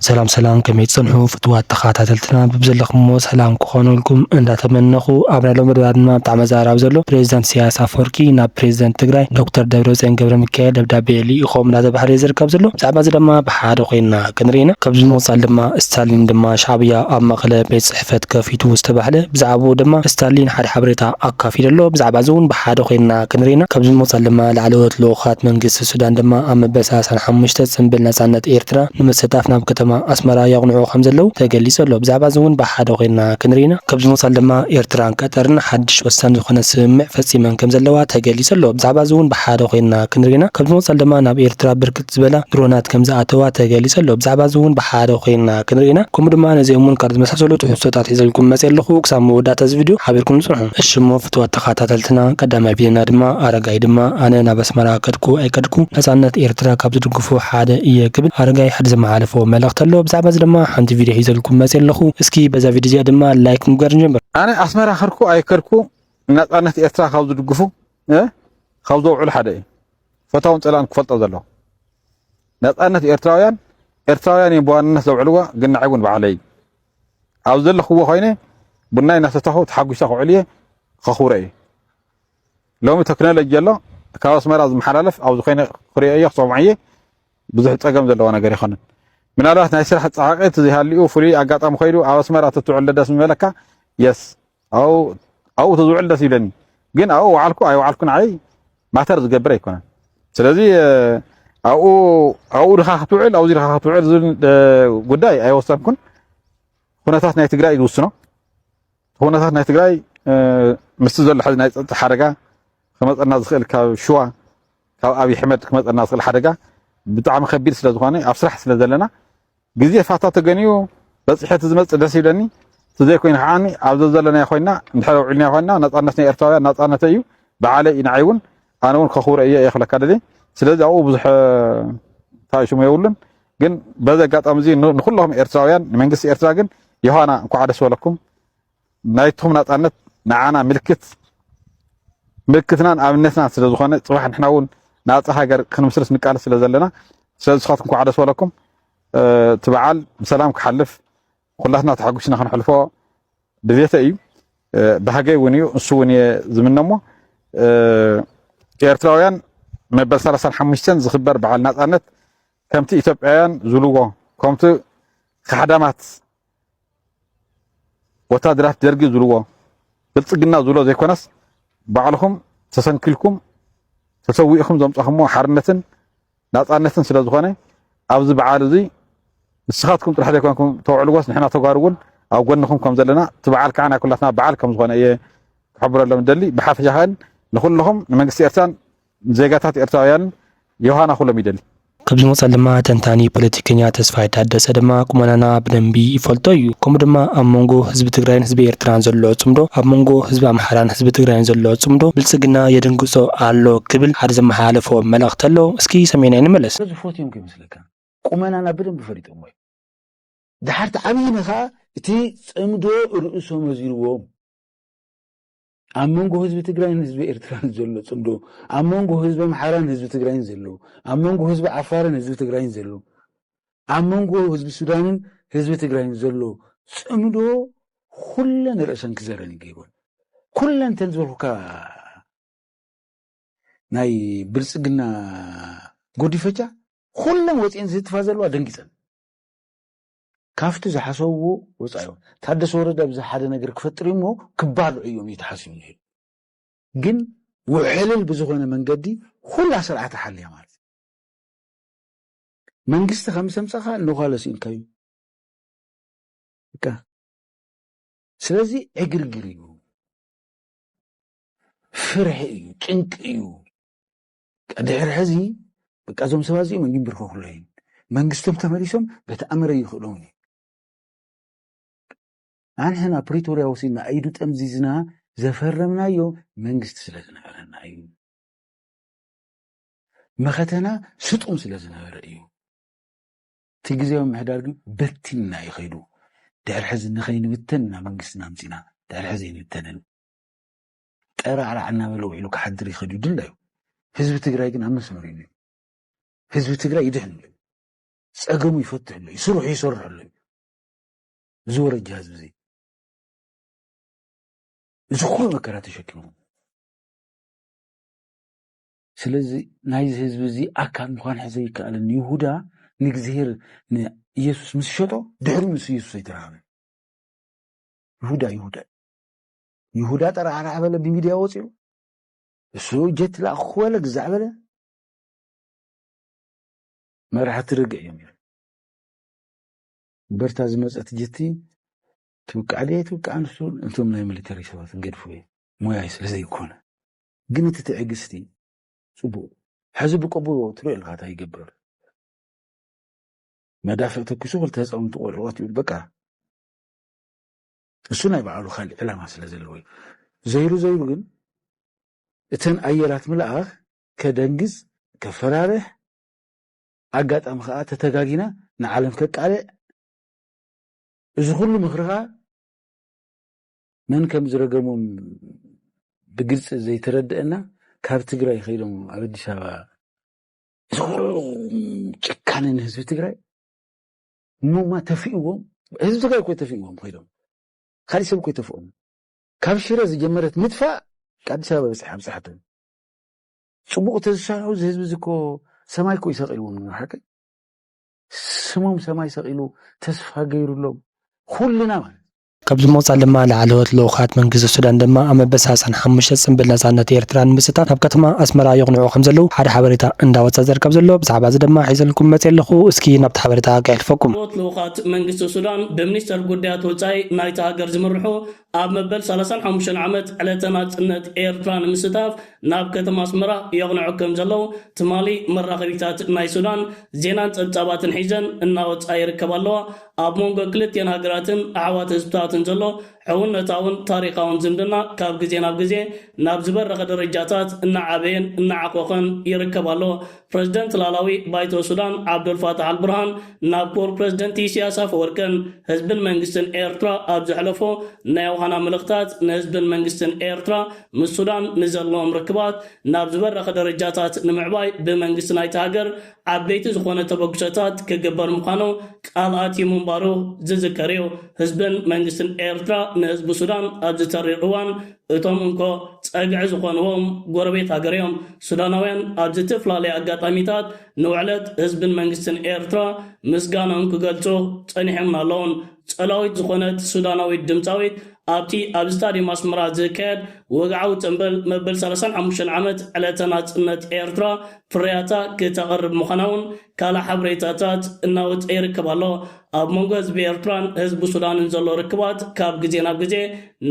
سلام سلام كم يتصنحوا فتوات تخاتلتنا ببزلخمو سلام كخونو لكم اندا تمنخو ابنا لو مدبادنا بتاع مزارع بزلو بريزيدنت سياسة فوركي نا بريزيدنت تግራይ دكتور دبرزين ገብረ ሚካኤል ደብዳቤ ሊኢኾም እናተባህለ ይዝርከብ ዘሎ ብዛዕባ እዚ ድማ ብሓደ ኮይና ክንሪና ካብዚ ንወፃል ድማ ስታሊን ድማ ሻዕብያ ኣብ መቐለ ቤት ጽሕፈት ከፊቱ ዝተባህለ ብዛዕባኡ ድማ ስታሊን ሓደ ሓበሬታ ኣካፊሉ ኣሎ ብዛዕባ እዚ እውን ብሓደ ኮይና ክንሪና ካብዚ ንወፃል ድማ ላዕለዎት ልኡኻት መንግስቲ ሱዳን ድማ ኣብ መበሳሰን 5 ጽምብል ነጻነት ኤርትራ ንምስታፍ ናብ ከተማ ኣስመራ ያቕንዑ ከም ዘለው ተገሊጹ ኣሎ ብዛዕባ እዚ እውን ብሓደ ኮይና ክንሪና ካብዚ ንወፃል ድማ ኤርትራን ቀጠርን ሓድሽ ወሳኒ ዝኾነ ስምምዕ ፈጺመን ከም ዘለዋ ተገሊጹ ኣሎ ብዛዕባ እዚ እውን ብሓደ ኮይና ክንሪና ካብዚ ንወፃል ድማ ናብ ኤርትራ ብርክት ዝበላ ድሮናት ከም ዝኣተዋ ተገሊጹ ኣሎ ብዛዕባ እዚ እውን ብሓደ ኮይና ክንሪና ከምኡ ድማ ነዚኦም እውን ካብ ዝመሳሰሉ ትሕዝቶታት ሒዘልኩም መፅእ ኣለኹ ክሳብ መወዳእታ እዚ ቪድዮ ሓቢርኩም ፅንሑ እሺ እሞ ፍትዋት ተኸታተልትና ቀዳማይ ቪድዮና ድማ ኣረጋይ ድማ ኣነ ናብ ኣስመራ ከድኩ ኣይከድኩ ነፃነት ኤርትራ ካብ ዝድግፉ ሓደ እየ ክብል ኣረጋይ ሓደ ዘመሓላለፎ መልእኽቲ ኣሎ ብዛዕባ እዚ ድማ ሓንቲ ቪድዮ ሒዘልኩም መፅእ ኣለኹ እስኪ በዛ ቪድዮ እዚኣ ድማ ላይክ ምግባር ንጀምር ኣነ ኣስመራ ከድኩ ኣይከድኩ ነፃነት ኤርትራ ካብ ዝድግፉ ካብ ዘውዕሉ ሓደ እዩ ፈታውን ፀላን ክፈልጦ ዘለዎ ነፃነት ኤርትራውያን ብዋንነት ዘውዕልዎ ግን ንዓይ እውን ባዕለይ ኣብ ዘለኽዎ ኮይነ ቡናይ እናሰተኹ ተሓጒሳ ክውዕል እየ ከኽብሮ እየ ሎሚ ቴክኖሎጂ ኣሎ ካብ ኣስመራ ዝመሓላለፍ ኣብዚ ኮይነ ክሪኦ እየ ክሰምዖ እየ ብዙሕ ፀገም ዘለዎ ነገር ይኾንን ምናልባት ናይ ስራሕ ፀሓቐት ዘይሃልዩ ፍሉይ ኣጋጣሚ ኮይዱ ኣብ ኣስመራ ትውዕል ደስ ምበለካ የስ ኣብኡ ትዝውዕል ደስ ይብለኒ ግን ኣብኡ ዋዕልኩ ኣይዋዕልኩን ዓይ ማተር ዝገብር ኣይኮነን ስለዚ ኣብኡ ድኻ ክትውዕል ኣብዚ ድኻ ክትውዕል ዝብል ጉዳይ ኣይወሰንኩን ኩነታት ናይ ትግራይ ዝውስኖ ኩነታት ናይ ትግራይ ምስቲ ዘሎ ሕዚ ናይ ፀጥታ ሓደጋ ክመፀና ዝኽእል ካብ ሽዋ ካብ ኣብይ ኣሕመድ ክመፀና ዝኽእል ሓደጋ ብጣዕሚ ከቢድ ስለ ዝኾነ ኣብ ስራሕ ስለ ዘለና ግዜ ፋታ ተገኒዩ በፅሕቲ ዝመፅእ ደስ ይብለኒ ተዘይኮይኑ ከዓኒ ኣብዚ ዘለና ኮይና እንድሕር ውዕልና ኮይና ነፃነት ናይ ኤርትራውያን ነፃነት እዩ በዓለይ ንዓይ እውን ኣነ እውን ከኽብሮ እየ የኽለካ ደለይ ስለዚ ኣብኡ ብዙሕ ታይሽሙ የብሉን ግን በዚ ኣጋጣሚ እዚ ንኩሎም ኤርትራውያን ንመንግስቲ ኤርትራ ግን የኋና እንኳዕ ደስ በለኩም ናይትኩም ነፃነት ንዓና ምልክትናን ኣብነትናን ስለ ዝኾነ ፅባሕ ንሕና እውን ናፃ ሃገር ክንምስርት ንቃልስ ስለ ዘለና ስለዚ ስኻትኩም እንኳዕ ደስ በለኩም እቲ በዓል ብሰላም ክሓልፍ ኩላትና ተሓጒስና ክንሕልፎ ድሌተ እዩ ባህገይ እውን እዩ እሱ እውን እየ ዝምነ እሞ ኤርትራውያን መበል 35 ዝኽበር በዓል ነፃነት ከምቲ ኢትዮጵያውያን ዝብልዎ ከምቲ ካሕዳማት ወታደራት ደርጊ ዝብልዎ ብልፅግና ዝብሎ ዘይኮነስ ባዕልኩም ተሰንኪልኩም ተሰዊእኩም ዘምፃኹሞ ሓርነትን ነፃነትን ስለ ዝኾነ ኣብዚ በዓል እዚ ንስኻትኩም ጥራሕ ዘይኮንኩም ተውዕልዎስ ንሕና ተጓሩ እውን ኣብ ጎንኹም ከም ዘለና እቲ በዓል ከዓ ናይ ኩላትና በዓል ከም ዝኾነ እየ ክሕብረሎም ደሊ ብሓፈሻ ኸን ንኩልኹም ንመንግስቲ ኤርትራን ዜጋታት ኤርትራውያን የውሃና ኩሎም ይደሊ ካብዚ ንወፃል ድማ ተንታኒ ፖለቲከኛ ተስፋይ ታደሰ ድማ ቁመናና ብደንቢ ይፈልጦ እዩ ከምኡ ድማ ኣብ መንጎ ህዝቢ ትግራይን ህዝቢ ኤርትራን ዘሎ ፅምዶ ኣብ መንጎ ህዝቢ ኣምሓራን ህዝቢ ትግራይን ዘሎ ፅምዶ ብልፅግና የደንግፆ ኣሎ ክብል ሓደ ዘመሓላለፎ መልእኽቲ ኣሎ እስኪ ሰሜናይ ንመለስ ዝፎትዮም ከይመስለካ ቁመናና ብደንቢ ፈሊጦም ወይ ድሓርቲ ዓብይነ ከዓ እቲ ፅምዶ ርእሶም መዚርዎም ኣብ መንጎ ህዝቢ ትግራይን ህዝቢ ኤርትራን ዘሎ ፅምዶ ኣብ መንጎ ህዝቢ ኣምሓራን ህዝቢ ትግራይን ዘሎ ኣብ መንጎ ህዝቢ ዓፋርን ህዝቢ ትግራይን ዘሎ ኣብ መንጎ ህዝቢ ሱዳንን ህዝቢ ትግራይን ዘሎ ፅምዶ ኩለን ርእሰን ክዘረን ይገይሮን ኩለን ተን ዝበልኩካ ናይ ብልፅግና ጎዲፈቻ ኩለን ወፂአን ዝትፋ ዘለዋ ደንጊፀን ካፍቲ ዝሓሰብዎ ወፃዮም ታደሰ ወረደ ብዛ ሓደ ነገር ክፈጥር እሞ ክባልዑ እዮም ይተሓስቡ ነይሩ ግን ውሕልል ብዝኾነ መንገዲ ኩላ ስርዓት ሓልያ ማለት መንግስቲ ከም ሰምፀኻ ንኻለስ ኢልካዩ በቃ ስለዚ ዕግርግር እዩ ፍርሒ እዩ ጭንቂ እዩ ድሕሪ ሕዚ በቃ እዞም ሰባት እዚኦም ይንብርከኩሉ እዩ መንግስቶም ተመሊሶም በተኣምረ ይኽእሎም እዩ ኣንሕና ፕሪቶሪያ ወሲድና ኣይዱ ጠምዚዝና ዘፈረምናዮ መንግስቲ ስለ ዝነበረና እዩ መኸተና ስጡም ስለ ዝነበረ እዩ እቲ ግዜያዊ ምሕዳር ግን በቲንና ይኸይዱ ድሕሪ ሕዚ ንኸይንብተንና መንግስትና ምፂና ድሕሪ ሕዚ ይንብተንን ጠራዕራዕና በለው ኢሉ ክሓድር ይኸዱ ድላዩ ህዝቢ ትግራይ ግን ኣብ መስመር እዩ ህዝቢ ትግራይ ይድሕን እዩ ፀገሙ ይፈትሕ ኣሎ ይስሩሕ ይሰርሕ ኣሎ ዝወረ ጃዝ እዚ ዝኹሉ መከራ ተሸኪሙ ስለዚ ናይ ህዝብ እዚ ኣካል ምዃን ሕዘ ይከኣልን ይሁዳ ንእግዚአብሔር ንኢየሱስ ምስ ሸጦ ድሕሪ ምስ ኢየሱስ ኣይተረኸበ ይሁዳ ጠራዓራ በለ ብሚድያ ወፂኡ እሱ ጀት ላእኹ በለ ግዛዕ በለ መራሕቲ ርግዕ እዮም በርታ ዝመፀት ጀቲ ትውቃዕ ድየ ትውቃዕ ንሱ እንቶም ናይ ሚሊተሪ ሰባት ንገድፉ እየ ሞያይ ስለዘይኮነ ግን እቲ ትዕግስቲ ጽቡቕ ሕዚ ብቀቡሎ ትሪኦ ኢልካ እንታይ ይገብር መዳፍዕ ተኪሱ ክልተ ህፃውንቲ ቆልዑት ይብል በቃ እሱ ናይ በዓሉ ካልእ ዕላማ ስለ ዘለዎ ዘይሉ ግን እተን ኣየራት ምልኣኽ ከደንግዝ ከፈራርሕ ኣጋጣሚ ከዓ ተተጋጊና ንዓለም ከቃልዕ እዚ ኩሉ ምኽርኻ መን ከም ዝረገሞም ብግልፂ ዘይተረድአና ካብ ትግራይ ኸይዶም ኣብ ኣዲስ ኣበባ ጭካነ ንህዝቢ ትግራይ ሞማ ተፊእዎም ህዝቢ ትግራይ እኮ ተፊእዎም ኸይዶም ካልእ ሰብ እኮ ተፍኦም ካብ ሽረ ዝጀመረት ምጥፋእ ኣዲስ ኣበባ በፅሓ ኣብፅሓቶም ፅቡቕ ተዝሰርሑ ህዝቢ እዚ እኮ ሰማይ እኮ ይሰቒልዎም ሓቂ ስሞም ሰማይ ሰቒሉ ተስፋ ገይሩሎም ኩልና ማለት ካብዚ መውፃእ ድማ ላዕለዎት ልኡኻት መንግስቲ ሱዳን ድማ ኣብ መበል 35 ፅምብል ነፃነት ኤርትራ ንምስታት ናብ ከተማ ኣስመራ ይቕንዑ ከም ዘለው ሓደ ሓበሬታ እንዳወፀ ዝርከብ ዘሎ ብዛዕባ እዚ ድማ ሒዘልኩም መፅእ ኣለኹ እስኪ ናብቲ ሓበሬታ ከሕልፈኩም ልኡኻት መንግስቲ ሱዳን ብሚኒስተር ጉዳያት ወፃኢ ናይቲ ሃገር ዝምርሑ ኣብ መበል 35 ዓመት ዕለተ ናጽነት ኤርትራ ንምስታፍ ናብ ከተማ ኣስመራ ይቕንዑ ከም ዘለው ትማሊ መራኸቢታት ናይ ሱዳን ዜናን ፀብጻባትን ሒዘን እናወፃ ይርከብ ኣለዋ ኣብ መንጎ ክልቲአን ሃገራትን ኣሕዋት ህዝብታትን ዘሎ ሕውነታውን ታሪኻውን ዝምድና ካብ ግዜ ናብ ግዜ ናብ ዝበረኸ ደረጃታት እናዓበየን እናዓቆኸን ይርከብ ኣሎ ፕሬዝደንት ላላዊ ባይቶ ሱዳን ዓብዱልፋታሕ አልቡርሃን ናብ ክቡር ፕሬዝደንት ኢሳያስ አፈወርቅን ህዝብን መንግስትን ኤርትራ ኣብ ዘሕለፎ ናይ ውሃና ምልክታት ንህዝብን መንግስትን ኤርትራ ምስ ሱዳን ንዘለዎም ርክባት ናብ ዝበረኸ ደረጃታት ንምዕባይ ብመንግስቲ ናይቲ ሃገር ዓበይቲ ዝኾነ ተበግሶታት ክግበር ምዃኑ ቃል ኣትዩ ምንባሩ ዝዝከር እዩ ህዝብን መንግስትን ኤርትራ ንህዝቢ ሱዳን ኣብ ዝተሪር እዋን እቶም እንኮ ፀግዒ ዝኾንዎም ጎረቤት ሃገር እዮም ሱዳናውያን ኣብ ዝተፈላለዩ ኣጋጣሚታት ንውዕለት ህዝብን መንግስትን ኤርትራ ምስጋኖም ክገልጹ ፀኒሖም ኣለውን ጸላዊት ዝኾነት ሱዳናዊት ድምፃዊት ኣብቲ ኣብ ስታዲየም ኣስመራ ዝካየድ ወግዓዊ ጽምብል መበል 35 ዓመት ዕለተ ናጽነት ኤርትራ ፍርያታ ክተቐርብ ምዃናውን ካልእ ሓበሬታታት እናወፀ ይርከብ ኣሎ ኣብ መንጎ ህዝቢ ኤርትራን ህዝቢ ሱዳንን ዘሎ ርክባት ካብ ግዜ ናብ ግዜ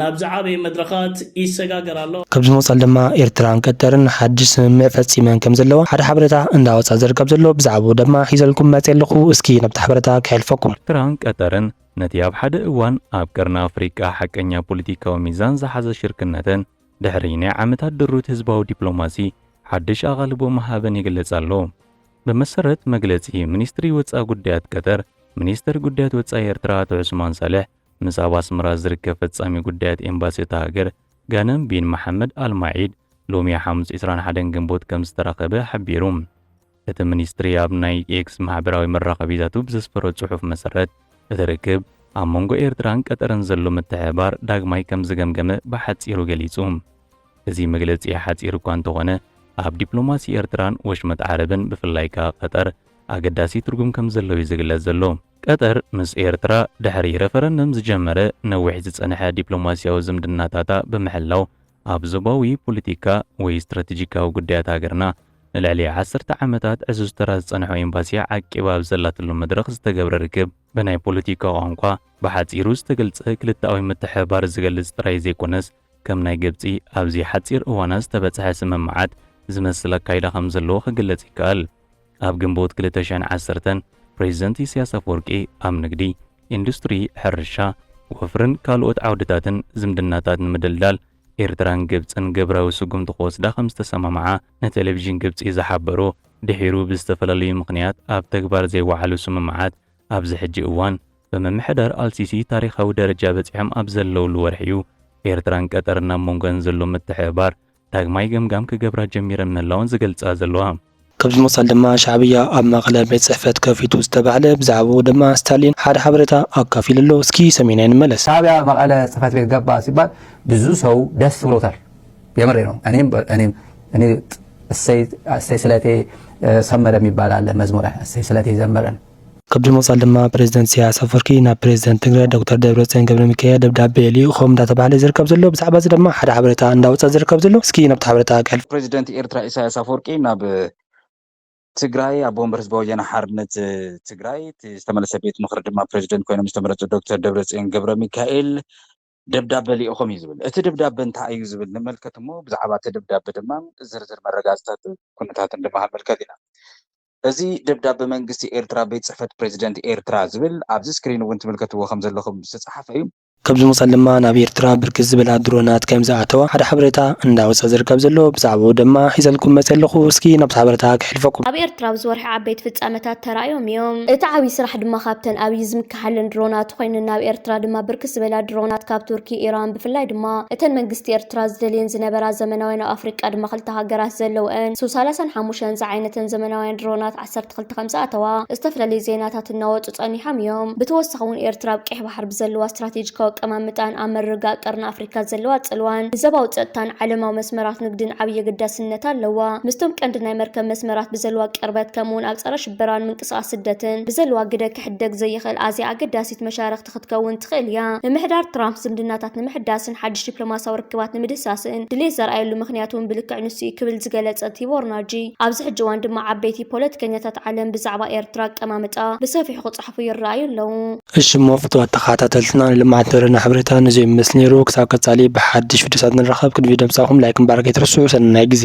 ናብ ዝዓበየ መድረኻት ይሰጋገር ኣሎ ካብዚ መውፃእ ድማ ኤርትራን ቀጠርን ሓድሽ ስምምዕ ፈፂመን ከም ዘለዋ ሓደ ሓበሬታ እንዳወፃ ዝርከብ ዘሎ ብዛዕባኡ ድማ ሒዘልኩም መፅእ ኣለኹ እስኪ ናብቲ ሓበሬታ ከሕልፈኩም ኤርትራን ቀጠርን ነቲ ኣብ ሓደ እዋን ኣብ ቀርኒ ኣፍሪቃ ሓቀኛ ፖለቲካዊ ሚዛን ዝሓዘ ሽርክነትን ድሕሪ ናይ ዓመታት ድሩት ህዝባዊ ዲፕሎማሲ ሓድሽ ኣቓልቦ መሃበን ይግለጽ ኣሎ ብመሰረት መግለጺ ሚኒስትሪ ወፃኢ ጉዳያት ቀጠር ሚኒስትር ጉዳያት ወፃኢ ኤርትራ አቶ ዑስማን ሳልሕ ምስ ኣብ ኣስመራ ዝርከብ ፈጻሚ ጉዳያት ኤምባሲ እታ ሃገር ጋነም ቢን መሐመድ ኣልማዒድ ሎሚ ሐሙስ 21 ግንቦት ከም ዝተረኸበ ሓቢሩ እቲ ሚኒስትሪ ኣብ ናይ ኤክስ ማሕበራዊ መራኸቢታቱ ብዘስፈሮ ጽሑፍ መሰረት እቲ ርክብ ኣብ መንጎ ኤርትራን ቀጠርን ዘሎ ምትሕብባር ዳግማይ ከም ዝገምገመ ብሓጺሩ ገሊጹ እዚ መግለጺ ሓጺር እኳ እንተኾነ ኣብ ዲፕሎማሲ ኤርትራን ወሽመጥ ዓረብን ብፍላይ ከዓ ቀጠር ኣገዳሲ ትርጉም ከም ዘለዎ ዝግለጽ ዘሎ ቀጠር ምስ ኤርትራ ድሕሪ ረፈረንደም ዝጀመረ ነዊሕ ዝጸንሐ ዲፕሎማሲያዊ ዝምድናታታ ብምሕላው ኣብ ዞባዊ ፖለቲካ ወይ ስትራቴጂካዊ ጉዳያት ሃገርና ንልዕሊ 10 ዓመታት ዕዙዝ ተራ ዝጸንሐ ኤምባሲ ዓቂባ ኣብ ዘላትሉ መድረኽ ዝተገብረ ርክብ ብናይ ፖለቲካ ቋንቋ ብሓጺሩ ዝተገልጸ ክልታዊ ምትሕብባር ዝገልጽ ጥራይ ዘይኮነስ ከም ናይ ግብጺ ኣብዚ ሓጺር እዋናት ዝተበጽሐ ስምምዓት ዝመስል ኣካይዳ ከም ዘለዎ ክግለጽ ይከኣል ኣብ ግንቦት 2010 ፕሬዝደንት ኢሳያስ አፈወርቂ ኣብ ንግዲ ኢንዱስትሪ ሕርሻ ወፍርን ካልኦት ዓውድታትን ዝምድናታት ንምድልዳል ኤርትራን ግብጽን ግብራዊ ስጉምቲ ክወስዳ ከም ዝተሰማምዓ ንቴሌቪዥን ግብጺ ዝሓበሮ ድሒሩ ብዝተፈላለዩ ምኽንያት ኣብ ተግባር ዘይወዓሉ ስምምዓት ኣብዚ ሕጂ እዋን በመምሕዳር አልሲሲ ታሪኻዊ ደረጃ በፂሖም ኣብ ዘለውሉ ወርሒ ኤርትራን ቀጠርን ኣብ መንጎን ዘሎ ምትሕብባር ዳግማይ ገምጋም ክገብራ ጀሚረን ምህላወን ዝገልጻ ዘለዋ كبز مصال دما شعبية أب مقلة بيت صحفت كفيتو استبعله بزعبو دما ستالين حد حبرتا أكافي للو سكي سمينين ملس شعبية مقلة صحفت بيت قبا سيبال بزو سو دس ولوتال يمرينو أني السي سلاتي سمرة ميبال على مزمورة السي سلاتي زمرن كبز مصال دما بريزيدنت سياس أفريقي نا بريزيدنت تግራይ دكتور دبرጽዮን ገብረሚካኤል ደብዳቤ ሊኹም እንዳተባለ ዝርከብ ዘሎ ብዛዕባ እዚ ድማ ሓደ ሓበሬታ እንዳወፃ ዝርከብ ዘሎ እስኪ ነብቲ ሓበሬታ ቀል ፕሬዚደንት ኤርትራ ኢሳያስ አፈወርቂ ናብ ትግራይ አቦ ወንበር ህዝባዊ ወያነ ሓርነት ትግራይ ዝተመለሰ ቤት ምክሪ ድማ ፕሬዚደንት ኮይኖም ዝተመረፁ ዶክተር ደብረጽዮን ገብረሚካኤል ደብዳቤ ሊኹም እዩ ዝብል እቲ ደብዳቤ እንታይ እዩ ዝብል ንምልከት እሞ ብዛዕባ እቲ ደብዳቤ ድማ ዝርዝር መረጋፅታት ኩነታትን ድማ መልከት ኢና እዚ ደብዳቤ መንግስቲ ኤርትራ ቤት ጽሕፈት ፕሬዚደንት ኤርትራ ዝብል ኣብዚ ስክሪን እውን ትምልከትዎ ከም ዘለኹም ዝተጻሓፈ እዩ كبز مصال دما ناب ኤርትራ ብርክት ዝበላ ድሮናት ከም ዝኣተዋ ሓደ ሓበሬታ እንዳወፀ ዝርከብ ዘሎ ብዛዕባኡ ድማ ሒዘልኩም መፅእ ኣለኹ እስኪ ናብቲ ሓበሬታ ክሕልፈኩም ኣብ ኤርትራ ብዝወርሒ ዓበይቲ ፍጻመታት ተራእዮም እዮም እቲ ዓብዪ ስራሕ ድማ ካብተን ኣብዪ ዝምክሓለን ድሮናት ኮይኑ ናብ ኤርትራ ድማ ብርክት ዝበላ ድሮናት ካብ ቱርኪ ኢራን ብፍላይ ድማ እተን መንግስቲ ኤርትራ ዝደልየን ዝነበራ ዘመናውያን ኣብ ኣፍሪቃ ድማ ክልተ ሃገራት ዘለውአን ሱ 35 ዝዓይነተን ዘመናውያን ድሮናት 12 ከም ዝኣተዋ ዝተፈላለዩ ዜናታት እናወፁ ፀኒሖም እዮም ብተወሳኺ እውን ኤርትራ ኣብ ቀይሕ ባሕር ብዘለዋ ስትራቴጂካዊ ቀማምጣን ኣመርጋ ቀርና ኣፍሪካ ዘለዋ ጽልዋን ንዘባው ፀጥታን ዓለማዊ መስመራት ንግድን ዓብዪ ግዳስነት ኣለዋ ምስቶም ቀንዲ ናይ መርከብ መስመራት ብዘለዋ ቅርበት ከምኡውን ኣብ ፀረ ሽበራን ምንቅስቓስ ስደትን ብዘለዋ ግደ ክሕደግ ዘይኽእል ኣዝያ ኣገዳሲት መሻርክቲ ክትከውን ትኽእል እያ ምምሕዳር ትራምፕ ዝምድናታት ንምሕዳስን ሓድሽ ዲፕሎማስያዊ ርክባት ንምድሳስን ድሌት ዘርኣየሉ ምክንያት እውን ብልክዕ ንሱ ክብል ዝገለጸ ቲቦርናጂ ኣብዚ ሕጂ እዋን ድማ ዓበይቲ ፖለቲከኛታት ዓለም ብዛዕባ ኤርትራ ቀማምጣ ብሰፊሑ ክፅሕፉ ይረኣዩ ኣለዉ እሺ ሞ ፍትዋት ተኸታተልትና ልምዓት ተረና حبرتان زي مثل نيرو كساكت عليه بحدش فيديوهات نرخب كل فيديو مساهم لايك مبارك يترسو سنة نايجزي